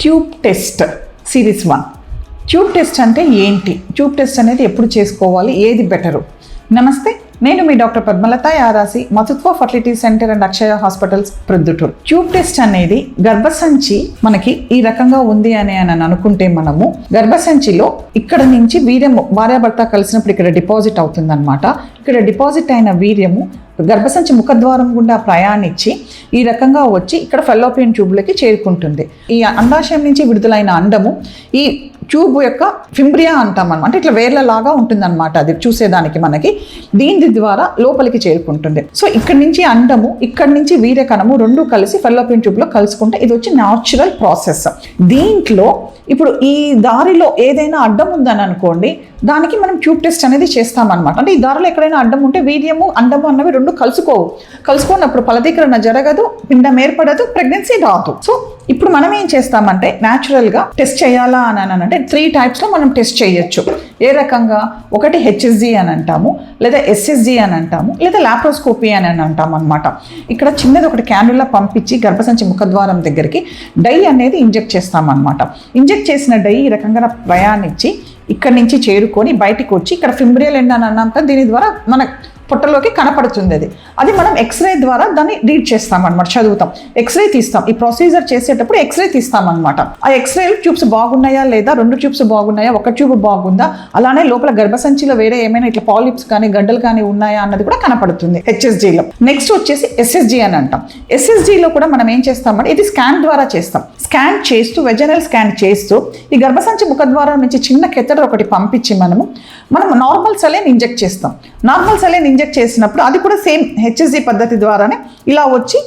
Tube test series 1. Tube test అంటే ఏంటి, tube test అనేది ఎప్పుడు చేసుకోవాలి, ఏది బెటరు? నమస్తే, నేను మీ doctor Padmalatha Yarasi, Madhutva fertility centre and Akshaya hospitals Proddatur. Tube test అనేది గర్భసంచి మనకి ఈ రకంగా ఉంది అని అనుకుంటే మనము గర్భసంచిలో ఇక్కడ నుంచి వీర్యము భార్యాభర్త కలిసినప్పుడు ఇక్కడ డిపాజిట్ అవుతుందన్నమాట. ఇక్కడ డిపాజిట్ అయిన వీర్యము గర్భసంచి ముఖద్వారం గుండా ప్రయాణించి ఈ రకంగా వచ్చి ఇక్కడ ఫెల్లోపియన్ ట్యూబ్లకి చేరుకుంటుంది. ఈ అండాశయం నుంచి విడుదలైన అండము ఈ ట్యూబ్ యొక్క ఫింబ్రియా అంటాం అనమాట. అంటే ఇట్లా వేర్లలాగా ఉంటుంది అనమాట, అది చూసేదానికి మనకి. దీని ద్వారా లోపలికి చేరుకుంటుంది. సో ఇక్కడ నుంచి అండము, ఇక్కడ నుంచి వీర్యకణము రెండు కలిసి ఫెల్లోపియన్ ట్యూబ్లో కలుసుకుంటే ఇది వచ్చి న్యాచురల్ ప్రాసెస్. దీంట్లో ఇప్పుడు ఈ దారిలో ఏదైనా అడ్డం ఉందని అనుకోండి, దానికి మనం ట్యూబ్ టెస్ట్ అనేది చేస్తామన్నమాట. అంటే ఈ దారిలో ఎక్కడైనా అడ్డం ఉంటే వీర్యము అండము అన్నవి రెండు కలుసుకున్నప్పుడు ఫలదీకరణ జరగదు, పిండం ఏర్పడదు, ప్రెగ్నెన్సీ రాదు. సో ఇప్పుడు మనం ఏం చేస్తామంటే న్యాచురల్గా టెస్ట్ చేయాలా అని అంటే 3 టైప్స్లో మనం టెస్ట్ చేయొచ్చు. ఏ రకంగా? ఒకటి హెచ్ఎస్జి అని అంటాము, లేదా ఎస్ఎస్జి అని అంటాము, లేదా లాప్రోస్కోపీ అని అంటాము అనమాట. ఇక్కడ చిన్నది ఒకటి క్యానులా పంపించి గర్భసంచి ముఖద్వారం దగ్గరికి డై అనేది ఇంజెక్ట్ చేస్తామన్నమాట. ఇంజెక్ట్ చేసిన డై ఈ రకంగా ప్రయాణించి ఇక్కడి నుంచి చేరుకొని బయటికి వచ్చి ఇక్కడ ఫింబ్రియల్ ఎండ్ అని అన్నాం కదా, దీని ద్వారా మన పొట్టలోకి కనపడుతుంది. అది మనం ఎక్స్రే ద్వారా దాన్ని రీడ్ చేస్తామన్నమాట, చదువుతాం, ఎక్స్రే తీస్తాం. ఈ ప్రొసీజర్ చేసేటప్పుడు ఎక్స్రే తీస్తామన్నమాట. ఆ ఎక్స్రేలు ట్యూబ్స్ బాగున్నాయా లేదా, 2 ట్యూబ్స్ బాగున్నాయా, ఒక ట్యూబ్ బాగుందా, అలానే లోపల గర్భసంచిలో వేరే ఏమైనా ఇట్లా పాలిప్స్ కానీ గడ్డలు కానీ ఉన్నాయా అన్నది కూడా కనపడుతుంది హెచ్ఎస్జీలో. నెక్స్ట్ వచ్చేసి ఎస్ఎస్జి అని అంటాం. ఎస్ఎస్జిలో కూడా మనం ఏం చేస్తామంటే ఇది స్కాన్ ద్వారా చేస్తాం. స్కాన్ చేస్తూ, వెజనల్ స్కాన్ చేస్తూ ఈ గర్భసంచి ముఖద్వారం నుంచి చిన్న కెథెటర్ ఒకటి పంపించి మనం నార్మల్ సెలైన్ ఇంజెక్ట్ చేస్తాం. నార్మల్ సెలైన్ ఇంజెక్ట్ చేసినప్పుడు అది కూడా సేమ్ హెచ్ఎస్జి పద్ధతి ద్వారానే ఇలా వచ్చి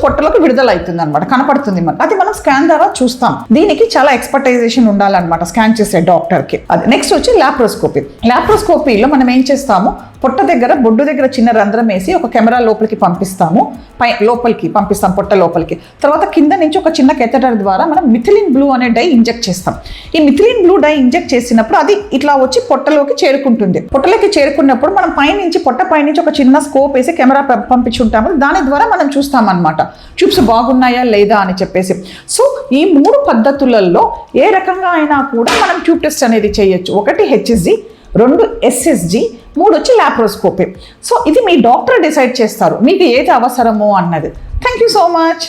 పొట్టలోకి విడుదల అవుతుంది అనమాట, కనపడుతుంది మనకి. అది మనం స్కాన్ ద్వారా చూస్తాం. దీనికి చాలా ఎక్స్పర్టైజేషన్ ఉండాలన్నమాట స్కాన్ చేసే డాక్టర్కి. అది నెక్స్ట్ వచ్చి లాప్రోస్కోపీ. లాప్రోస్కోపీలో మనం ఏం చేస్తాము, పొట్ట దగ్గర బొడ్డు దగ్గర చిన్న రంధ్రం వేసి ఒక కెమెరా లోపలికి పంపిస్తాము, లోపలికి పంపిస్తాం పొట్ట లోపలికి. తర్వాత కింద నుంచి ఒక చిన్న కెథెటర్ ద్వారా మనం మిథిలిన్ బ్లూ అనే డై ఇంజెక్ట్ చేస్తాం. ఈ మిథిలిన్ బ్లూ డై ఇంజెక్ట్ చేసినప్పుడు అది ఇట్లా వచ్చి పొట్టలోకి చేరుకుంటుంది. పొట్టలోకి చేరుకున్నప్పుడు మనం పొట్ట పైనుంచి ఒక చిన్న స్కోప్ వేసి కెమెరా పంపించుంటాము. దాని ద్వారా మనం చూస్తాం అనమాట ట్యూబ్స్ బాగున్నాయా లేదా అని చెప్పేసి. సో ఈ 3 పద్ధతులలో ఏ రకంగా అయినా కూడా మనం ట్యూబ్ టెస్ట్ అనేది చేయొచ్చు. 1 హెచ్ఎస్జి, 2 ఎస్ఎస్జి, 3 వచ్చి లాప్రోస్కోపీ. సో ఇది మీ డాక్టర్ డిసైడ్ చేస్తారు మీకు ఏది అవసరమో అన్నది. Thank you so much.